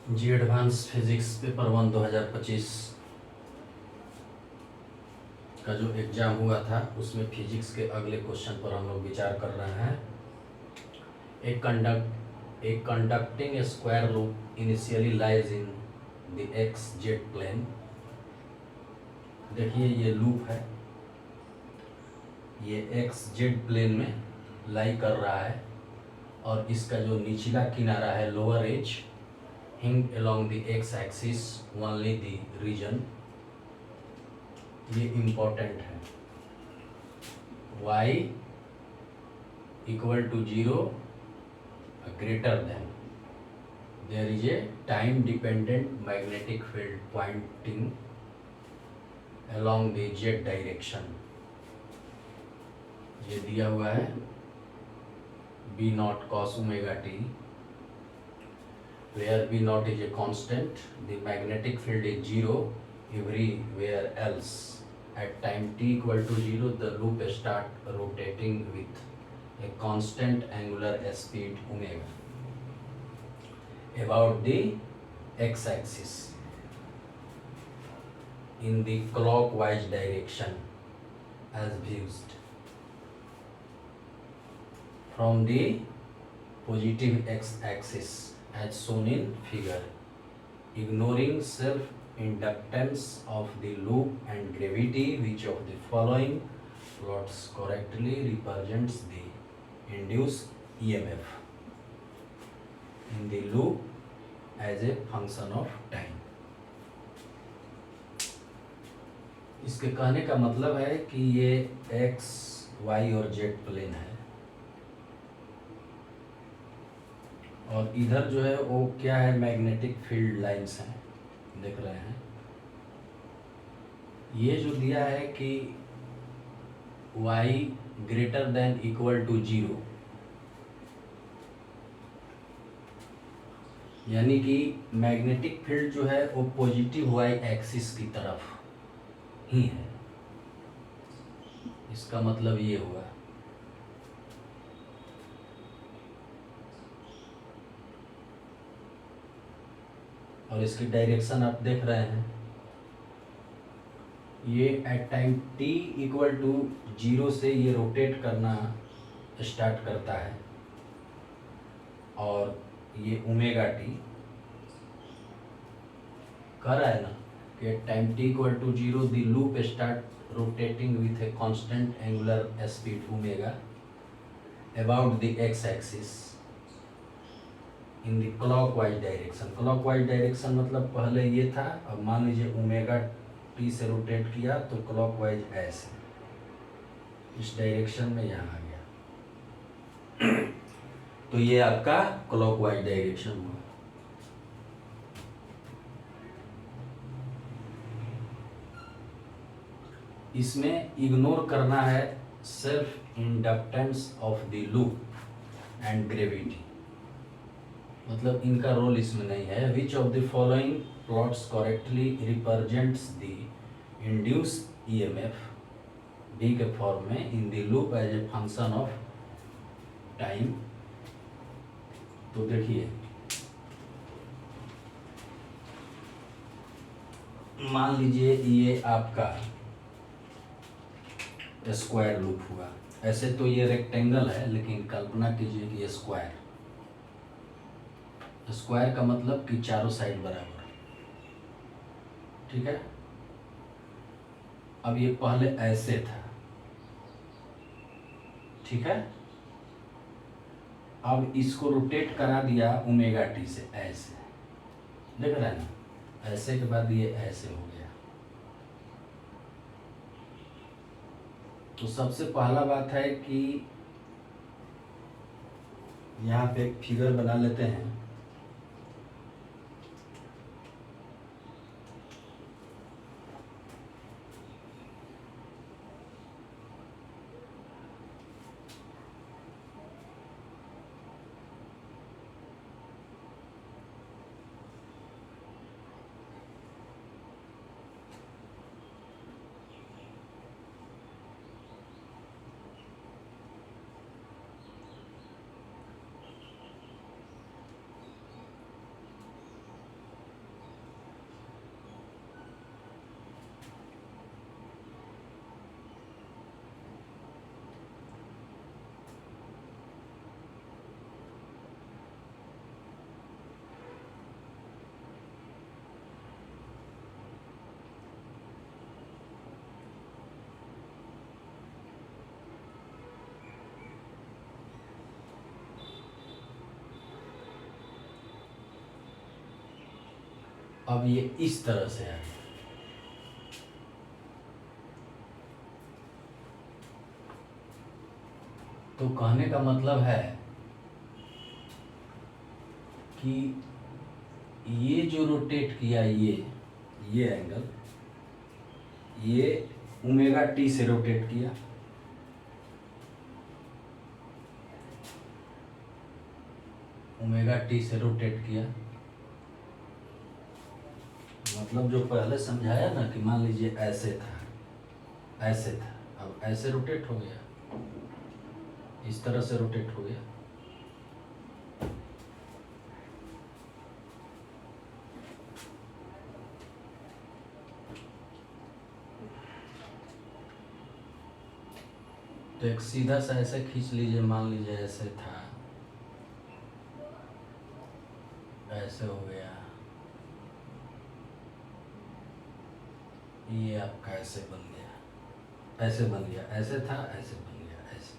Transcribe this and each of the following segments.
जी advance physics paper 1 2025 का जो exam हुआ था उसमें फिजिक्स के अगले क्वेश्चन पर हम लोग विचार कर रहे हैं। A conducting square loop initially lies in the X Z plane. देखिए ये लूप है, ये एक्स जेड प्लेन में लाई कर रहा है और इसका जो निचला किनारा है लोअर एज हिंग along the x axis only the region, ये इम्पोर्टेंट है। y equal to 0 greater than there is a time dependent magnetic field pointing along the z direction। ये दिया हुआ है b naught cos omega t, where b naught is a constant, the magnetic field is 0 everywhere else। at time t equal to 0 the loop start rotating with a constant angular speed omega about the x-axis in the clockwise direction as used from the positive x-axis as shown in figure, ignoring self-inductance of the loop and gravity. Which of the following plots correctly represents the induced EMF in the loop as a function of time। इसके कहने का मतलब है कि ये x, y और z plane है और इधर जो है वो क्या है, मैग्नेटिक फील्ड लाइंस हैं, देख रहे हैं। ये जो दिया है कि y greater than equal to 0, यानी कि मैग्नेटिक फील्ड जो है वो पॉजिटिव y एक्सिस की तरफ ही है। इसका मतलब ये हुआ। और इसकी डायरेक्शन आप देख रहे हैं, ये at time t equal to 0 से ये रोटेट करना स्टार्ट करता है और ये ओमेगा टी कर रहा है ना कि at time t equal to 0 the loop start rotating with a constant angular speed omega about the x axis in the clockwise direction. Clockwise direction मतलब पहले ये था, अब मान लीजिए ओमेगा टी से रोटेट किया तो क्लॉकवाइज ऐसे इस डायरेक्शन में यहाँ आ गया तो ये आपका क्लॉकवाइज डायरेक्शन हुआ। इसमें इग्नोर करना है self inductance of the loop and gravity, मतलब इनका रोल इसमें नहीं है। Which of the following plots correctly represents the induced EMF डी के फॉर्म में in the loop as a function of time. तो देखिए मान लीजिए ये आपका स्क्वायर लूप हुआ, ऐसे तो ये रेक्टेंगल है लेकिन कल्पना कीजिए कि ये स्क्वायर, स्क्वायर का मतलब कि चारों साइड बराबर, ठीक है। अब ये पहले ऐसे था, ठीक है। अब इसको रोटेट करा दिया ओमेगा टी से ऐसे, देख रहे हैं ना, ऐसे के बाद ये ऐसे हो गया। तो सबसे पहला बात है कि यहाँ पे एक फिगर बना लेते हैं। अब ये इस तरह से आ गया। तो कहने का मतलब है कि ये जो रोटेट किया, ये एंगल, ये ओमेगा टी से रोटेट किया, ओमेगा टी से रोटेट किया। मतलब जो पहले समझाया ना कि मान लीजिए ऐसे था, ऐसे था, अब ऐसे रोटेट हो गया, इस तरह से रोटेट हो गया। तो एक सीधा सा ऐसे खींच लीजिए, मान लीजिए ऐसे था, ऐसे हो गया, ये आपका ऐसे बन गया, ऐसे बन गया, ऐसे था, ऐसे बन गया, ऐसे।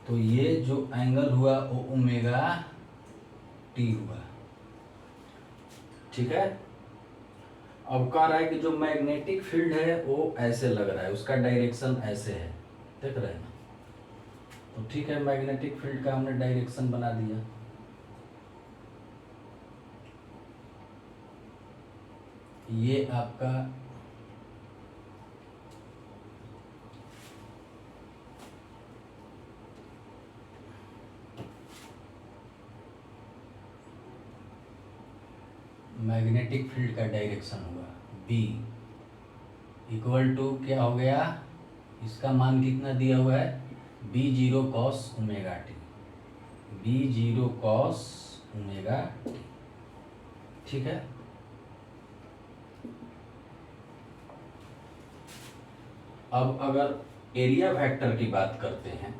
तो ये जो एंगल हुआ वो ओमेगा टी हुआ, ठीक है। अब कह रहा है कि जो मैग्नेटिक फील्ड है वो ऐसे लग रहा है, उसका डायरेक्शन ऐसे है, देख रहे हैं ना। तो ठीक है, मैग्नेटिक फील्ड का हमने डायरेक्शन बना दिया। ये आपका मैग्नेटिक फील्ड का डायरेक्शन हुआ B इक्वल टू क्या हो गया, इसका मान कितना दिया हुआ है, B0 cos omega T, B0 cos omega T, ठीक है। अब अगर एरिया वेक्टर की बात करते हैं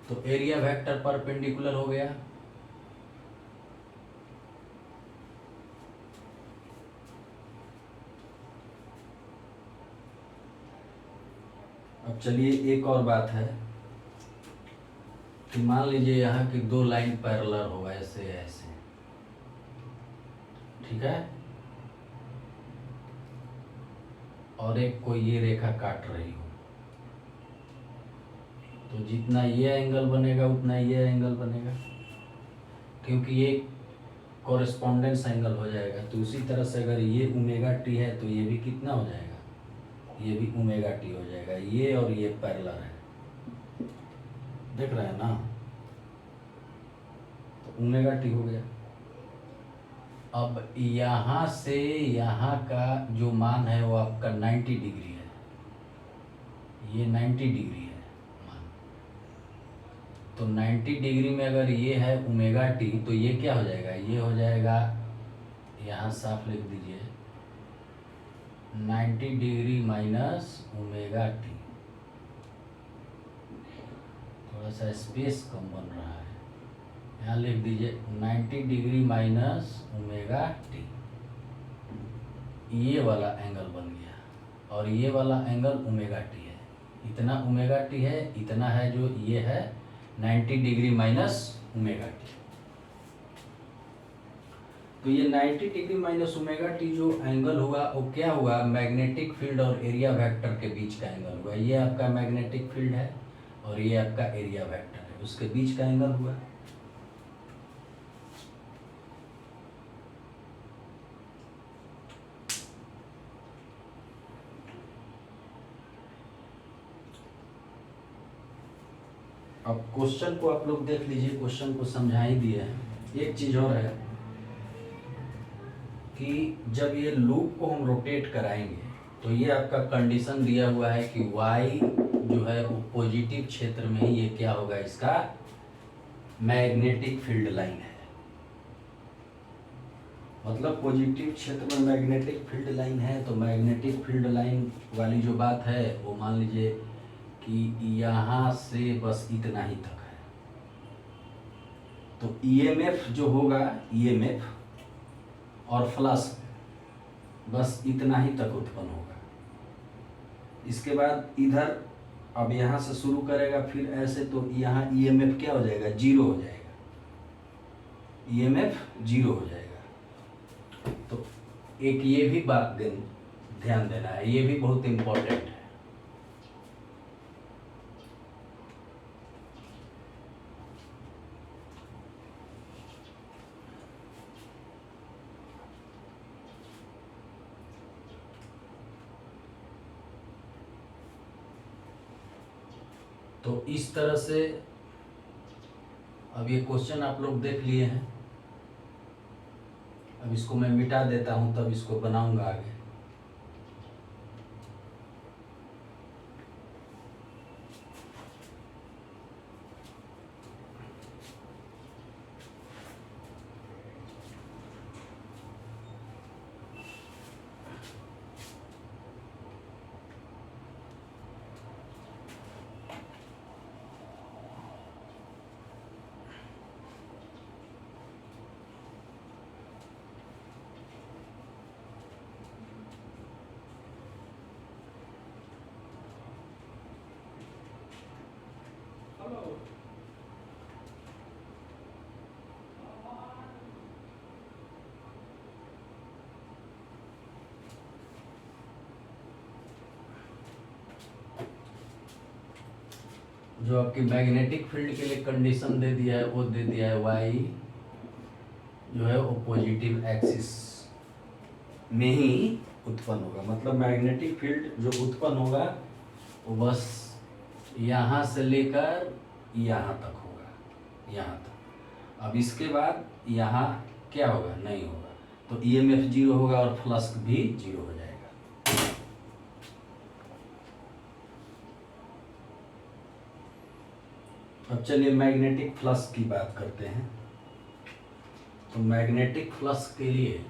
तो एरिया वेक्टर परपेंडिकुलर हो गया, अब चलिए एक और बात है कि मान लीजिए यहाँ की दो लाइन पैरेलल हो, ऐसे ऐसे, ठीक है, और एक को ये रेखा काट रही हो, तो जितना ये एंगल बनेगा उतना ये एंगल बनेगा, क्योंकि ये कॉरेस्पॉन्डेंस एंगल हो जाएगा। तो उसी तरह से अगर ये ओमेगा टी है तो ये भी कितना हो जाएगा, ये भी ओमेगा टी हो जाएगा। ये और ये पैरेलल है, देख रहे हैं ना, तो ओमेगा टी हो गया। अब यहाँ से यहाँ का जो मान है वो आपका 90 डिग्री है, ये 90 डिग्री है मान। तो 90 डिग्री में अगर ये है ओमेगा टी तो ये क्या हो जाएगा, ये हो जाएगा, यहाँ साफ लिख दीजिए, 90 डिग्री माइनस ओमेगा टी, थोड़ा सा स्पेस कम बन रहा है, यहाँ लिख दीजिए 90 डिग्री माइनस ओमेगा टी, ये वाला एंगल बन गया, और ये वाला एंगल ओमेगा टी है, इतना ओमेगा टी है, इतना है जो ये है 90 डिग्री माइनस ओमेगा टी। तो ये 90 डिग्री माइनस ओमेगा टी जो एंगल हुआ वो क्या हुआ, मैग्नेटिक फील्ड और एरिया वेक्टर के बीच का एंगल हुआ। ये आपका मैग्नेटिक फील्ड है और ये आपका एरिया वेक्टर है, उसके बीच का एंगल हुआ। अब क्वेश्चन को आप लोग देख लीजिए, क्वेश्चन को समझा ही दिए हैं। एक चीज और है कि जब ये लूप को हम रोटेट कराएंगे तो ये आपका कंडीशन दिया हुआ है कि y जो है वो पॉजिटिव क्षेत्र में ही ये क्या होगा, इसका मैग्नेटिक फील्ड लाइन है। मतलब पॉजिटिव क्षेत्र में मैग्नेटिक फील्ड लाइन है, तो मैग्नेटिक फील्ड लाइन वाली जो बात है वो मान लीजिए कि यहाँ से बस इतना ही तक है। तो ईएमएफ जो होगा, ईएमएफ और फ्लक्स बस इतना ही तक उत्पन्न होगा। इसके बाद इधर अब यहाँ से शुरू करेगा फिर ऐसे, तो यहाँ ईएमएफ क्या हो जाएगा, जीरो हो जाएगा। ईएमएफ जीरो हो जाएगा। तो एक ये भी बात ध्यान देना है, ये भी बहुत इम्पोर्टेंट है। तो इस तरह से अब ये क्वेश्चन आप लोग देख लिए हैं। अब इसको मैं मिटा देता हूं, तब इसको बनाऊंगा आगे। जो आपकी मैग्नेटिक फील्ड के लिए कंडीशन दे दिया है वो दे दिया है वाई जो है वो पॉजिटिव एक्सिस में ही उत्पन्न होगा। मतलब मैग्नेटिक फील्ड जो उत्पन्न होगा वो बस यहाँ से लेकर यहाँ तक होगा, यहाँ तक। अब इसके बाद यहाँ क्या होगा, नहीं होगा। तो ईएमएफ जीरो होगा और फ्लक्स भी जीरो हो जाएगा। अब चलिए मैग्नेटिक फ्लक्स की बात करते हैं। तो मैग्नेटिक फ्लक्स के लिए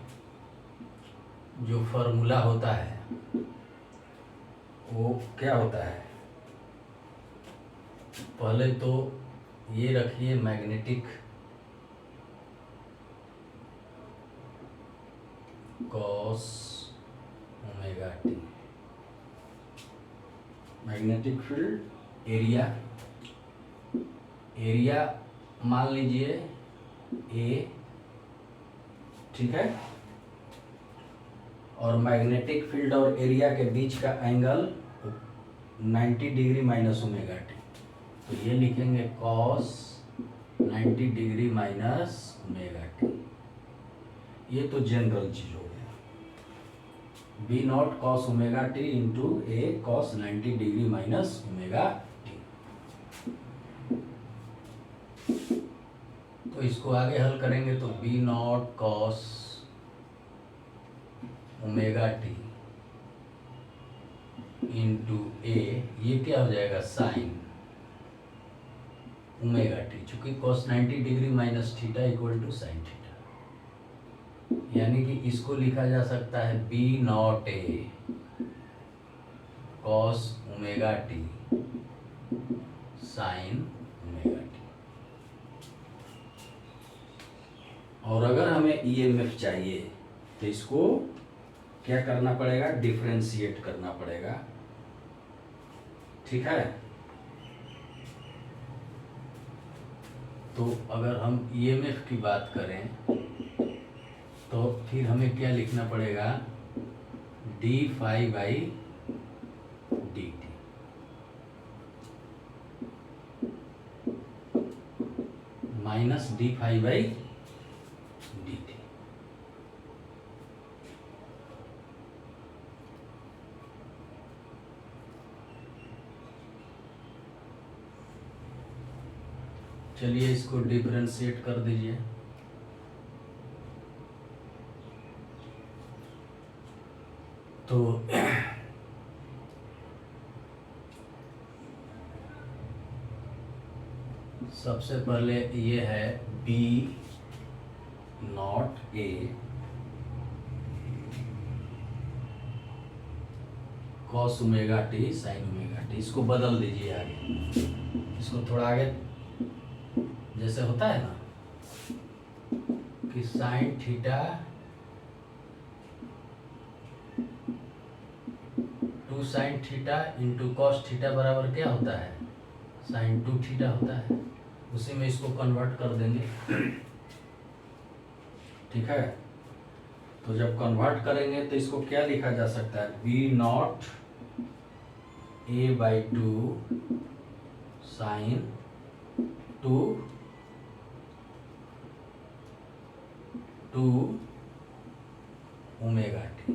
जो फॉर्मूला होता है वो क्या होता है, पहले तो ये रखिए magnetic cos omega T. Magnetic field area मान लीजिए ए, ठीक है। और मैग्नेटिक फील्ड और एरिया के बीच का angle 90 degree minus omega t. तो ये लिखेंगे cos 90 degree minus omega t. ये तो जनरल चीज हो गया, B naught cos omega t into A cos 90 degree minus omega t. तो इसको आगे हल करेंगे तो B naught cos omega t into A, ये क्या हो जाएगा साइन ओमेगा टी, चूंकि cos 90 degree minus theta equal to sine theta. यानी कि इसको लिखा जा सकता है B not A cos omega T sine omega T. और अगर हमें ईएमएफ चाहिए तो इसको क्या करना पड़ेगा, डिफरेंशिएट करना पड़ेगा, ठीक है। तो अगर हम ईएमएफ की बात करें तो फिर हमें क्या लिखना पड़ेगा, D phi by D T. Minus D phi by D T. चलिए इसको डिफरेंशिएट कर दीजिए। तो सबसे पहले ये है B not A cos omega T sine omega T. इसको बदल दीजिए आगे, इसको थोड़ा आगे, जैसे होता है ना कि sine theta two sine theta into cos theta बराबर क्या होता है, साइन 2 थीटा होता है। उसी में इसको कन्वर्ट कर देंगे। ठीक है। तो जब कन्वर्ट करेंगे तो इसको क्या लिखा जा सकता है, B not a/2 sine 2 omega T.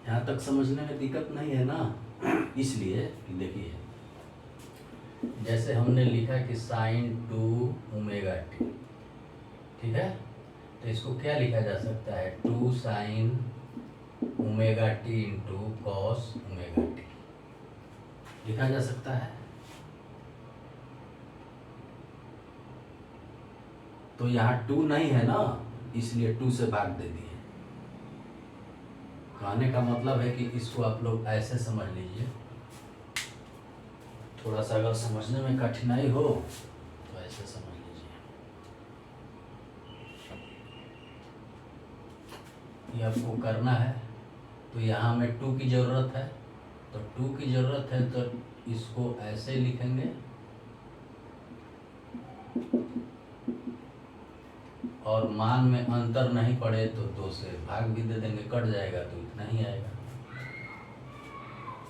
यहाँ तक समझने में दिक्कत नहीं है ना, इसलिए देखिए जैसे हमने लिखा कि साइन 2 ओमेगा टी, ठीक है, तो इसको क्या लिखा जा सकता है, 2 sign omega t into cos omega T लिखा जा सकता है। तो यहाँ 2 नहीं है ना, इसलिए 2 से भाग दे दिए। कहने का मतलब है कि इसको आप लोग ऐसे समझ लीजिए, थोड़ा सा अगर समझने में कठिनाई हो तो ऐसे समझ लीजिए। ये आपको करना है, तो यहाँ में 2 की ज़रूरत है, तो 2 की ज़रूरत है तो इसको ऐसे लिखेंगे और मान में अंतर नहीं पड़े तो 2 से भाग भी दे देंगे, कट जाएगा तो इतना ही आएगा।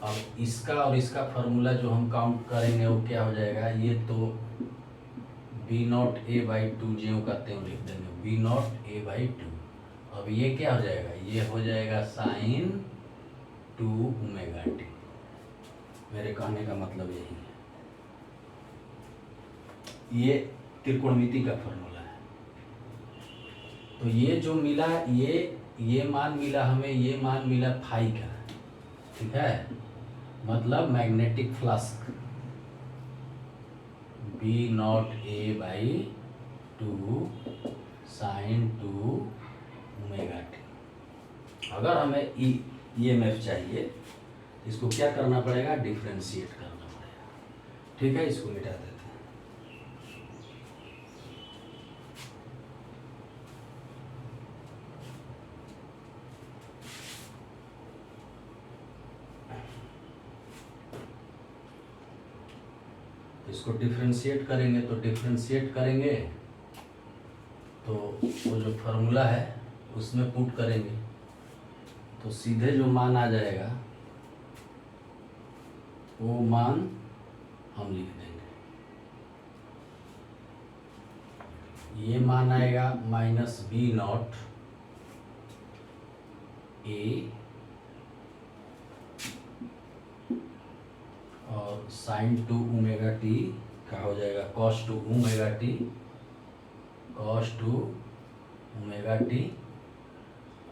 अब इसका और इसका फार्मूला जो हम काउंट करेंगे वो क्या हो जाएगा, ये तो बी नॉट a/2 ज्यों का त्यों लिख देंगे, बी नॉट a/2। अब ये क्या हो जाएगा, ये हो जाएगा साइन 2 ओमेगा टी। मेरे कहने का मतलब यही है, ये त्रिकोणमिति का फार्मूला है। तो ये जो मिला, ये मान मिला हमें, ये मान मिला फाई का, ठीक है, मतलब magnetic flux B not a/2 sine 2 omega T. अगर हमें EMF चाहिए इसको क्या करना पड़ेगा, डिफ्रेंशिएट करना पड़ेगा, ठीक है। इसको मिटा देते हैं। इसको डिफ्रेंशिएट करेंगे तो वो जो फार्मूला है उसमें पुट करेंगे तो सीधे जो मान आ जाएगा वो मान हम लिख देंगे। ये मान आएगा -B नॉट A और साइन 2 ओमेगा टी का हो जाएगा cos 2 omega T, cos 2 omega T,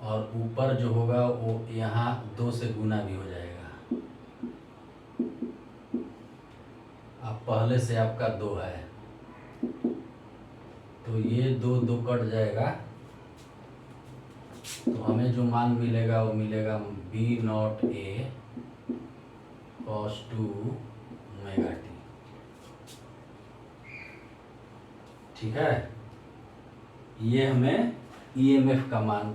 और ऊपर जो होगा वो यहाँ 2 से गुना भी हो जाएगा। अब पहले से आपका 2 है तो ये 2 कट जाएगा, तो हमें जो मान मिलेगा वो मिलेगा B not A cos 2 omega T, ठीक है। ये हमें EMF का मान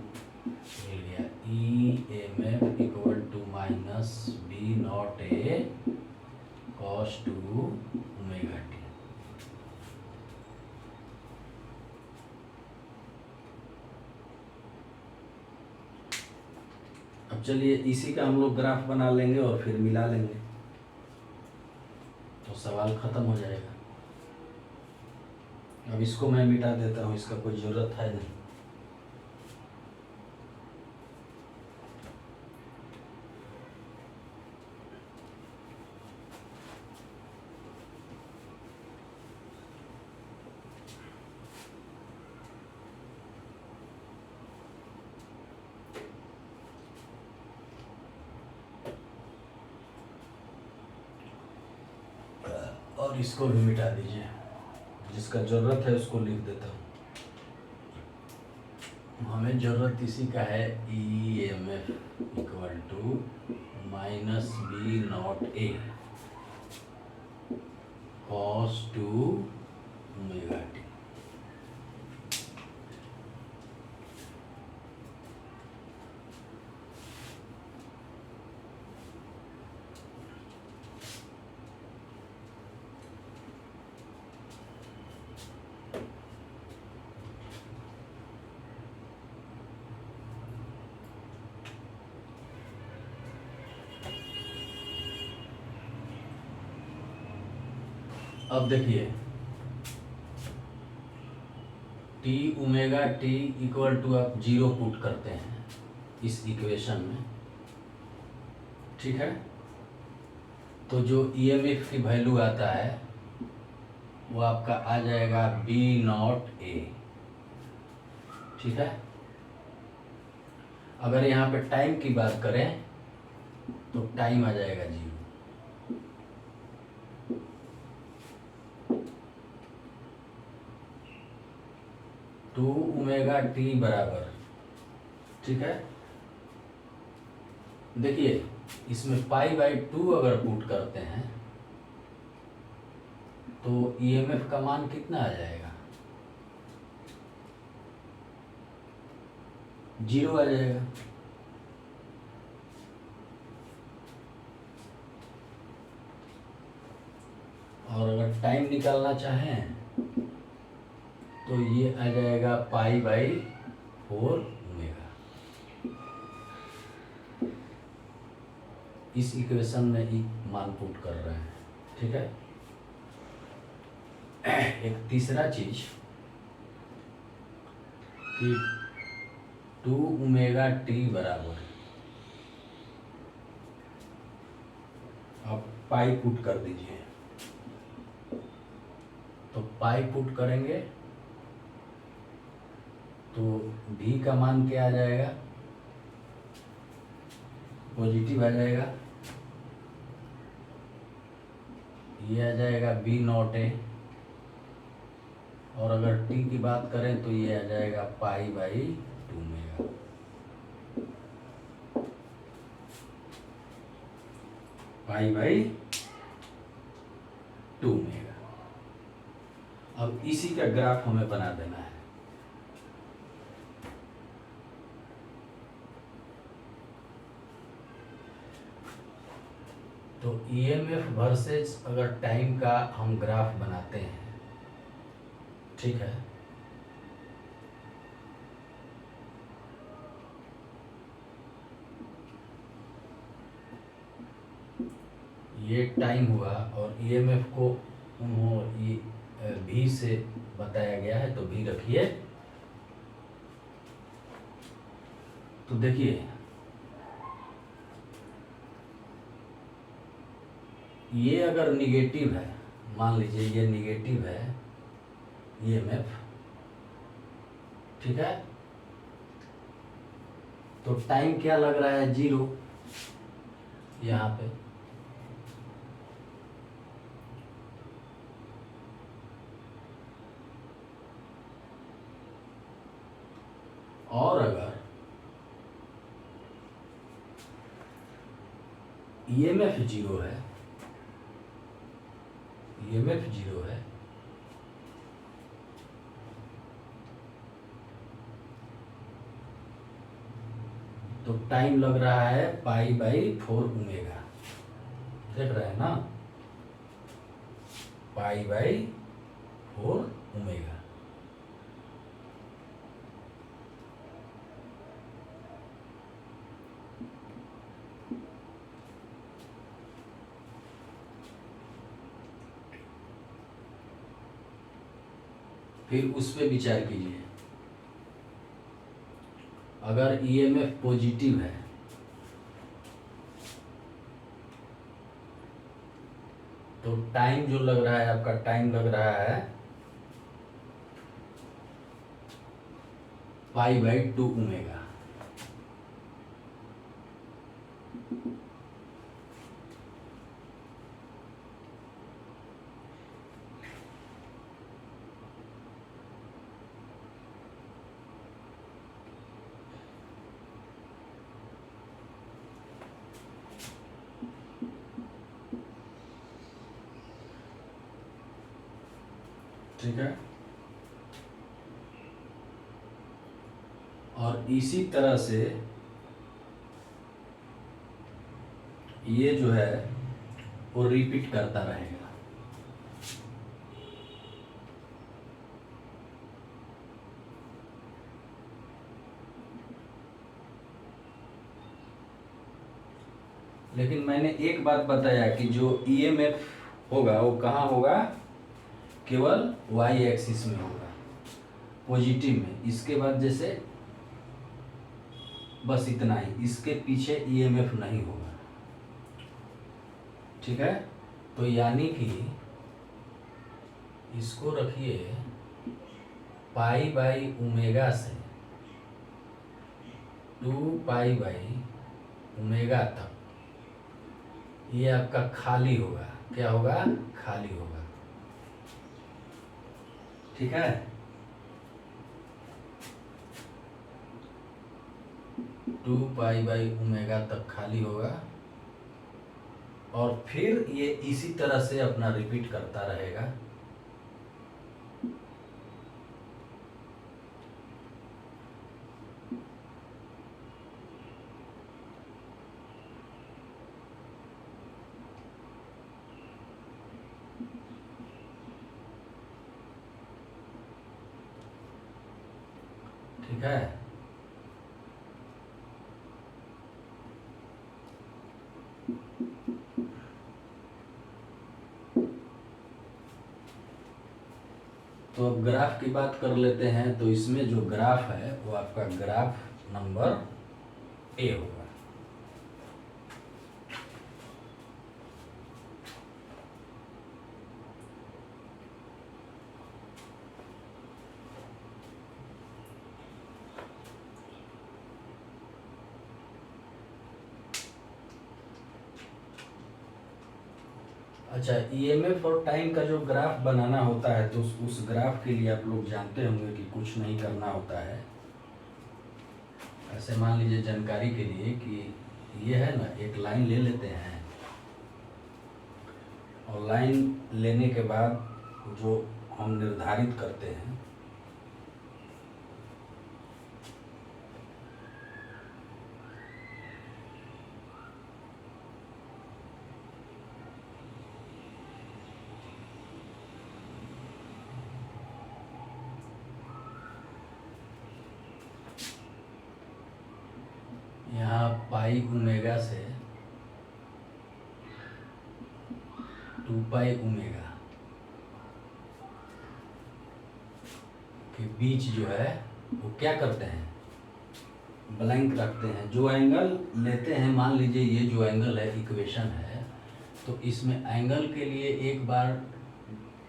मिल गया, EMF equal to -B not A cos 2 omega T. अब चलिए इसी का हम लोग ग्राफ बना लेंगे और फिर मिला लेंगे तो सवाल खत्म हो जाएगा। अब इसको मैं मिटा देता हूँ, इसका कोई ज़रूरत है नहीं। और इसको भी मिटा दीजिए, जिसका ज़रूरत है उसको लिख देता हूँ। हमें ज़रूरत इसी का है, EMF equal to -B not A cos 2 omega T. अब देखिए T omega T equal to आप 0 पुट करते हैं इस इक्वेशन में, ठीक है। तो जो ईएमएफ की वैल्यू आता है वो आपका आ जाएगा बी नॉट ए, ठीक है। अगर यहाँ पे टाइम की बात करें तो टाइम आ जाएगा 0। टू ओमेगा टी बराबर, ठीक है। देखिए इसमें पाई बाई 2 अगर पुट करते हैं तो ईएमएफ का मान कितना आ जाएगा, 0 आ जाएगा। और अगर टाइम निकालना चाहें तो ये आ जाएगा पाई बाई 4 ओमेगा। इस इक्वेशन में ही मान पुट कर रहे हैं, ठीक है। एक तीसरा चीज कि 2 ओमेगा टी बराबर, आप पाई पुट कर दीजिए। तो पाई पुट करेंगे तो भी का मान क्या आ जाएगा, पॉजिटिव आ जाएगा। ये आ जाएगा बी नॉट ए। और अगर टी की बात करें तो ये आ जाएगा pi by 2 omega. Pi by 2 omega. अब इसी का ग्राफ हमें बना देना है। तो ईएमएफ वर्सेस अगर टाइम का हम ग्राफ बनाते हैं, ठीक है। ये टाइम हुआ और ईएमएफ को ये भी से बताया गया है, तो भी रखिए। तो देखिए ये अगर निगेटिव है, मान लीजिए ये निगेटिव है ईएमएफ, ठीक है। तो टाइम क्या लग रहा है, 0 यहाँ पे। और अगर ईएमएफ 0 है, ईएमएफ 0 है, तो टाइम लग रहा है पाई बाई 4 ओमेगा। देख रहे हैं ना, पाई बाई 4 ओमेगा। फिर उस पे विचार कीजिए, अगर ईएमएफ पॉजिटिव है तो टाइम जो लग रहा है, आपका टाइम लग रहा है पाई बाई 2 ओमेगा। ठीक है। और इसी तरह से ये जो है वो रिपीट करता रहेगा। लेकिन मैंने एक बात बताया कि जो ईएमएफ होगा वो कहाँ होगा, केवल वाई एक्सिस में होगा, पॉजिटिव में। इसके बाद जैसे बस इतना ही, इसके पीछे ईएमएफ नहीं होगा, ठीक है। तो यानी कि इसको रखिए पाई बाई ओमेगा से 2 पाई बाई ओमेगा तक, ये आपका खाली होगा। क्या होगा? खाली होगा, ठीक है। टू पाई बाई ओमेगा तक खाली होगा और फिर ये इसी तरह से अपना रिपीट करता रहेगा। ठीक है। तो अब ग्राफ की बात कर लेते हैं। तो इसमें जो ग्राफ है वो आपका ग्राफ नंबर ए होगा। अच्छा, ईएमएफ और टाइम का जो ग्राफ बनाना होता है तो उस ग्राफ के लिए आप लोग जानते होंगे कि कुछ नहीं करना होता है। ऐसे मान लीजिए जानकारी के लिए कि ये है ना, एक लाइन ले लेते हैं और लाइन लेने के बाद जो हम निर्धारित करते हैं यहाँ पाई ओमेगा से 2 पाई ओमेगा के बीच जो है वो क्या करते हैं, ब्लैंक रखते हैं। जो एंगल लेते हैं, मान लीजिए ये जो एंगल है इक्वेशन है, तो इसमें एंगल के लिए एक बार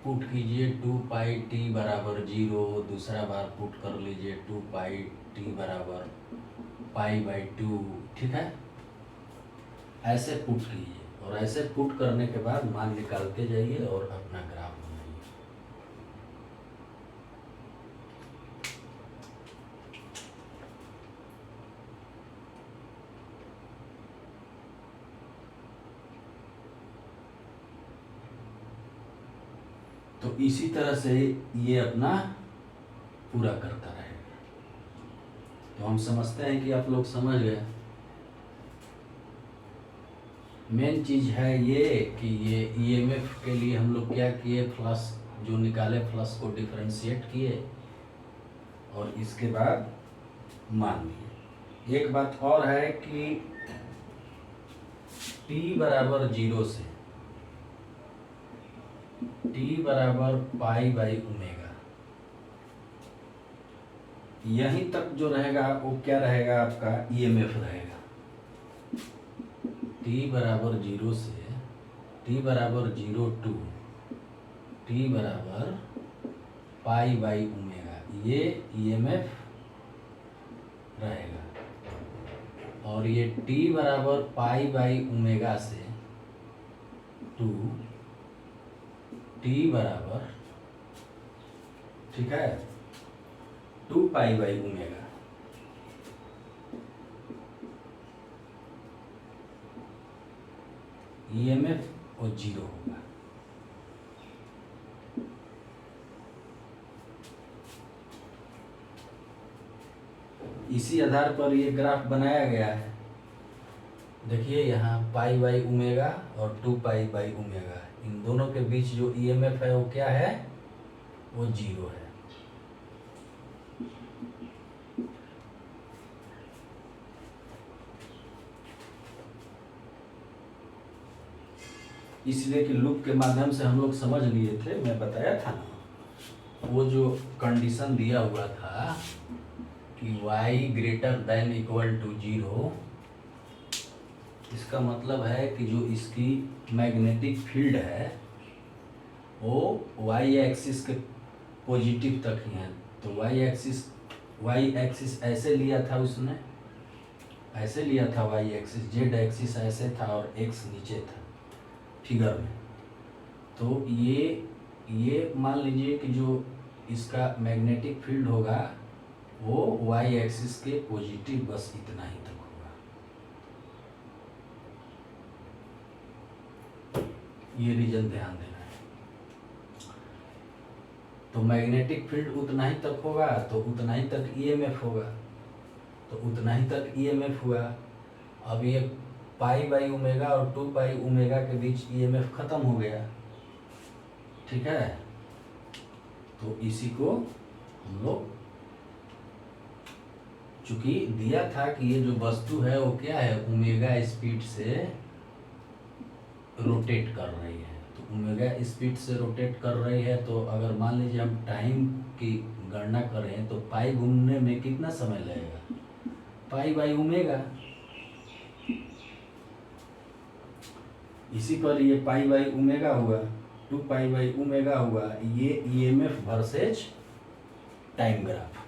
पुट कीजिए 2 पाई टी बराबर 0, दूसरा बार पुट कर लीजिए 2 पाई टी बराबर पाई बाई 2, ठीक है। ऐसे पुट कीजिए और ऐसे पुट करने के बाद मान निकालते जाइए और अपना ग्राफ बनाइए। तो इसी तरह से ये अपना पूरा करता रहेगा। तो हम समझते हैं कि आप लोग समझ गए। मेन चीज है ये कि ये ईएमएफ के लिए हम लोग क्या किए, फ्लक्स जो निकाले फ्लक्स को डिफरेंशिएट किए और इसके बाद मान लिए। एक बात और है कि t बराबर 0 से t बराबर पाई बाई ओमेगा, यहीं तक जो रहेगा वो क्या रहेगा, आपका ईएमएफ रहेगा। t बराबर 0 से t बराबर 0 टू t बराबर पाई बाई ओमेगा, ये ईएमएफ रहेगा। और ये t बराबर पाई बाई ओमेगा से टू t बराबर, ठीक है, 2 पाई बाई ओमेगा, ईएमएफ वो 0 होगा। इसी आधार पर ये ग्राफ बनाया गया है। देखिए यहाँ पाई बाई ओमेगा और 2 पाई बाई ओमेगा, इन दोनों के बीच जो ईएमएफ है वो क्या है, वो 0 है। इसलिए कि लूप के माध्यम से हम लोग समझ लिए थे, मैं बताया था ना, वो जो कंडीशन दिया हुआ था कि y greater than equal to 0, इसका मतलब है कि जो इसकी मैग्नेटिक फील्ड है वो y एक्सिस के पॉजिटिव तक ही है। तो y एक्सिस ऐसे लिया था उसने, ऐसे लिया था y एक्सिस, z एक्सिस ऐसे था और x नीचे था फिगर में। तो ये मान लीजिए कि जो इसका मैग्नेटिक फील्ड होगा वो y एक्सिस के पॉजिटिव बस इतना ही तक होगा। ये रीजन ध्यान देना है। तो मैग्नेटिक फील्ड उतना ही तक होगा तो उतना ही तक ईएमएफ होगा, तो उतना ही तक ईएमएफ हुआ। अब ये पाई बाई ओमेगा और 2 पाई ओमेगा के बीच ईएमएफ खत्म हो गया, ठीक है। तो इसी को हम लोग, चूंकि दिया था कि ये जो वस्तु है वो क्या है, ओमेगा स्पीड से रोटेट कर रही है। तो ओमेगा स्पीड से रोटेट कर रही है, तो अगर मान लीजिए हम टाइम की गणना करें तो पाई घूमने में कितना समय लगेगा, पाई बाई ओमेगा। इसी पर ये पाई बाई ओमेगा हुआ, 2 पाई बाई ओमेगा हुआ। ये ईएमएफ वर्सेज टाइम ग्राफ।